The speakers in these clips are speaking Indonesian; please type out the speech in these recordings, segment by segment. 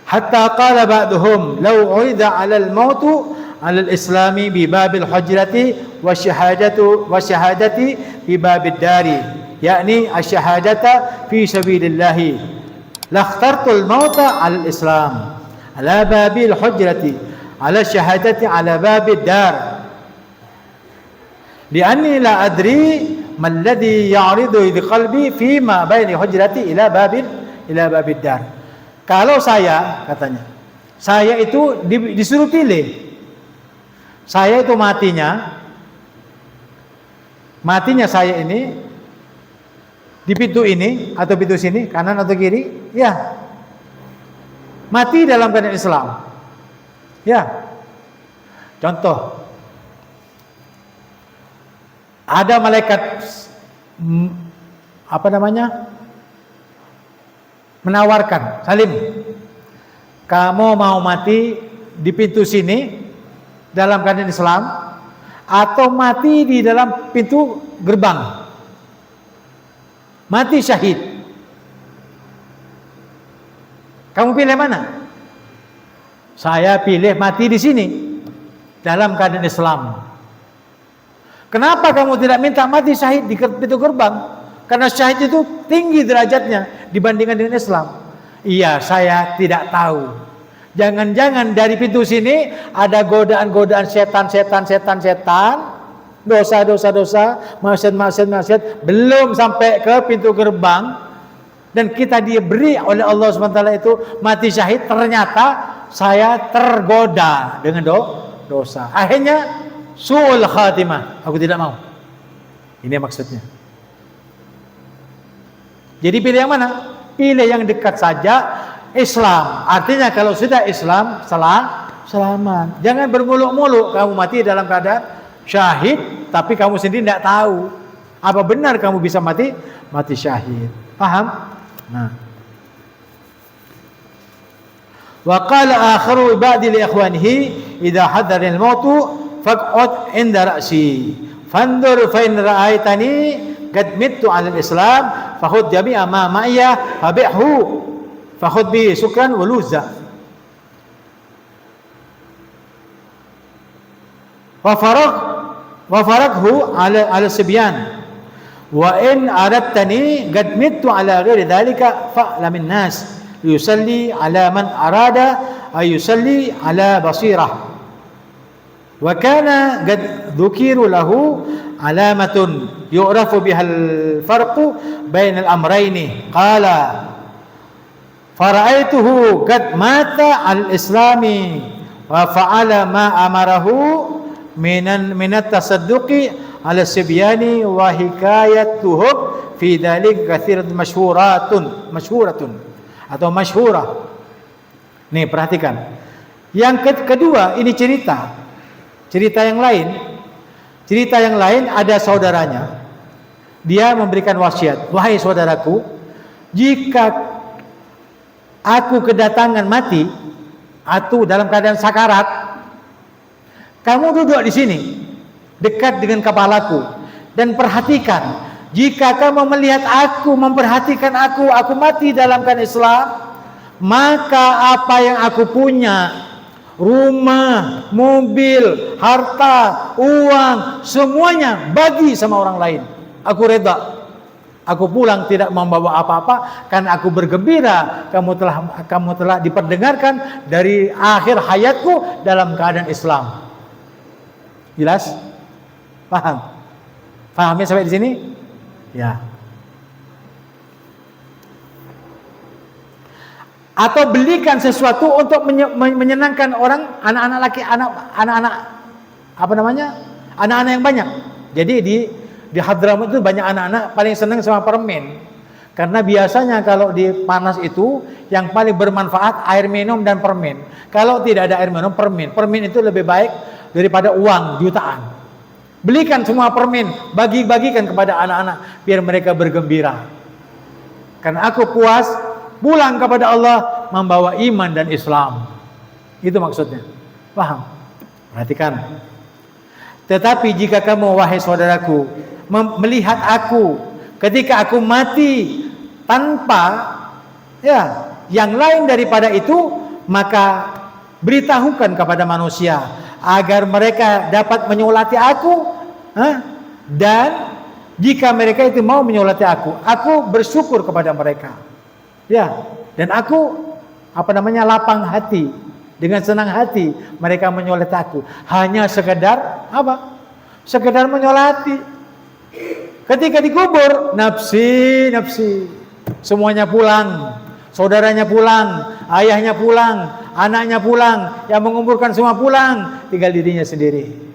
Hatta qala ba'duhum law urida 'ala al-maut 'ala al-islami bi babil hujrati wa syahadati bi babid dari, yakni asy-syahadata fi sabilillah. La ikhtartu al-mauta 'ala al-islam 'ala babil hujrati 'ala syahadati 'ala babid dar. Li'anni la adri ma alladhi ya'ridu bi qalbi fi ma baini hujrati ila babid dar. Kalau saya, katanya, saya itu disuruh pilih. Saya itu matinya saya ini di pintu ini atau pintu sini, kanan atau kiri, ya. Mati dalam keadaan Islam. Ya. Contoh, ada malaikat menawarkan, Salim, kamu mau mati di pintu sini dalam keadaan Islam atau mati di dalam pintu gerbang, mati syahid, kamu pilih mana? Saya pilih mati di sini dalam keadaan Islam. Kenapa kamu tidak minta mati syahid di pintu gerbang? Karena syahid itu tinggi derajatnya dibandingkan dengan Islam. Iya, saya tidak tahu. Jangan-jangan dari pintu sini ada godaan-godaan setan, dosa, maksiat, belum sampai ke pintu gerbang, dan kita diberi oleh Allah SWT itu mati syahid. Ternyata saya tergoda dengan dosa. Akhirnya su'ul khatimah, aku tidak mau. Ini maksudnya. Jadi pilih yang mana? Pilih yang dekat saja, Islam. Artinya kalau sudah Islam, selamat. Jangan bermuluk-muluk kamu mati dalam keadaan syahid, tapi kamu sendiri tidak tahu apa benar kamu bisa mati syahid. Paham? Nah. Wa qala akharu ba'di li ikhwanihi idza hadara al-maut faq'ud 'inda ra'si fandur fa in ra'aitani qad mittu 'ala al-islam fakhudh jami'a ma ma'iyya fabi'hu fakhudh bi sukran wa luzza wa faraghu 'ala sibyan wa in aradtani qad mittu 'ala ghairi dhalika fa'lam an-nas yusalli 'ala man arada ay yusalli 'ala basirah. Wa kana qad dhukiru lahu alamatun yu'rafu biha al-farqu bain al-amrayni. Qala fara'aituhu qad mata al-islami wa fa'ala ma amarahu min at-tasadduqi ala sibyani wa hikayatuhum fi dhalik kathiratun masyhuratun atau masyhurah. Nih perhatikan. Yang kedua, ini cerita yang lain. Cerita yang lain ada saudaranya. Dia memberikan wasiat, wahai saudaraku, jika aku kedatangan mati atau dalam keadaan sakarat, kamu duduk di sini dekat dengan kepalaku dan perhatikan. Jika kamu melihat aku, memperhatikan aku mati dalam keadaan Islam, maka apa yang aku punya, rumah, mobil, harta, uang, semuanya bagi sama orang lain. Aku reda. Aku pulang tidak membawa apa-apa karena aku bergembira kamu telah diperdengarkan dari akhir hayatku dalam keadaan Islam. Jelas? Paham? Pahamnya sampai di sini? Ya. Atau belikan sesuatu untuk menyenangkan orang, anak-anak yang banyak. Jadi di Hadramaut itu banyak anak-anak paling senang sama permen. Karena biasanya kalau di panas itu yang paling bermanfaat air minum dan permen. Kalau tidak ada air minum, permen. Permen itu lebih baik daripada uang jutaan. Belikan semua permen, bagi-bagikan kepada anak-anak biar mereka bergembira. Karena aku puas pulang kepada Allah membawa iman dan Islam. Itu maksudnya. Paham? Perhatikan. Tetapi jika kamu, wahai saudaraku, melihat aku ketika aku mati tanpa yang lain daripada itu, maka beritahukan kepada manusia agar mereka dapat menyolati aku, dan jika mereka itu mau menyolati aku bersyukur kepada mereka. Ya, dan aku lapang hati, dengan senang hati mereka menyolati aku. Hanya sekedar apa? Sekedar menyolati. Ketika dikubur, nafsi, semuanya pulang, saudaranya pulang, ayahnya pulang, anaknya pulang, yang menguburkan semua pulang, tinggal dirinya sendiri.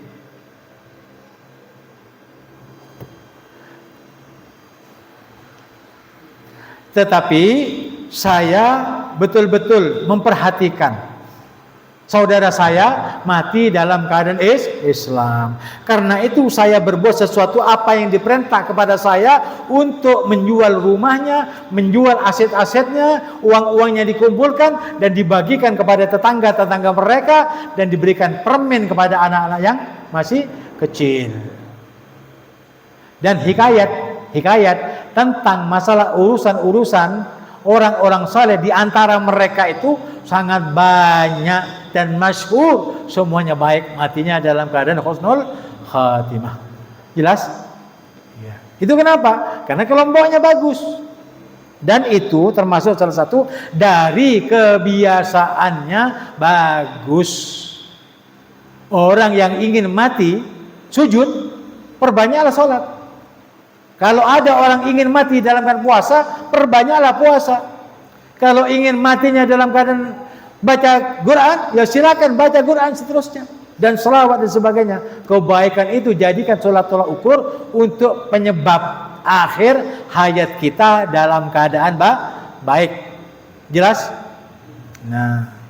Tetapi saya betul-betul memperhatikan saudara saya mati dalam keadaan Islam. Karena itu saya berbuat sesuatu apa yang diperintah kepada saya untuk menjual rumahnya, menjual aset-asetnya, uang-uangnya dikumpulkan dan dibagikan kepada tetangga-tetangga mereka dan diberikan permen kepada anak-anak yang masih kecil. Dan hikayat tentang masalah urusan-urusan orang-orang saleh di antara mereka itu sangat banyak dan masyhur, semuanya baik matinya dalam keadaan husnul khatimah. Jelas? Ya. Itu kenapa? Karena kelompoknya bagus. Dan itu termasuk salah satu dari kebiasaannya bagus. Orang yang ingin mati sujud, perbanyaklah salat. Kalau ada orang ingin mati dalam keadaan puasa, perbanyaklah puasa. Kalau ingin matinya dalam keadaan baca Quran, ya silakan baca Quran seterusnya. Dan selawat dan sebagainya. Kebaikan itu jadikan sholat tolak ukur untuk penyebab akhir hayat kita dalam keadaan baik. Jelas? Nah.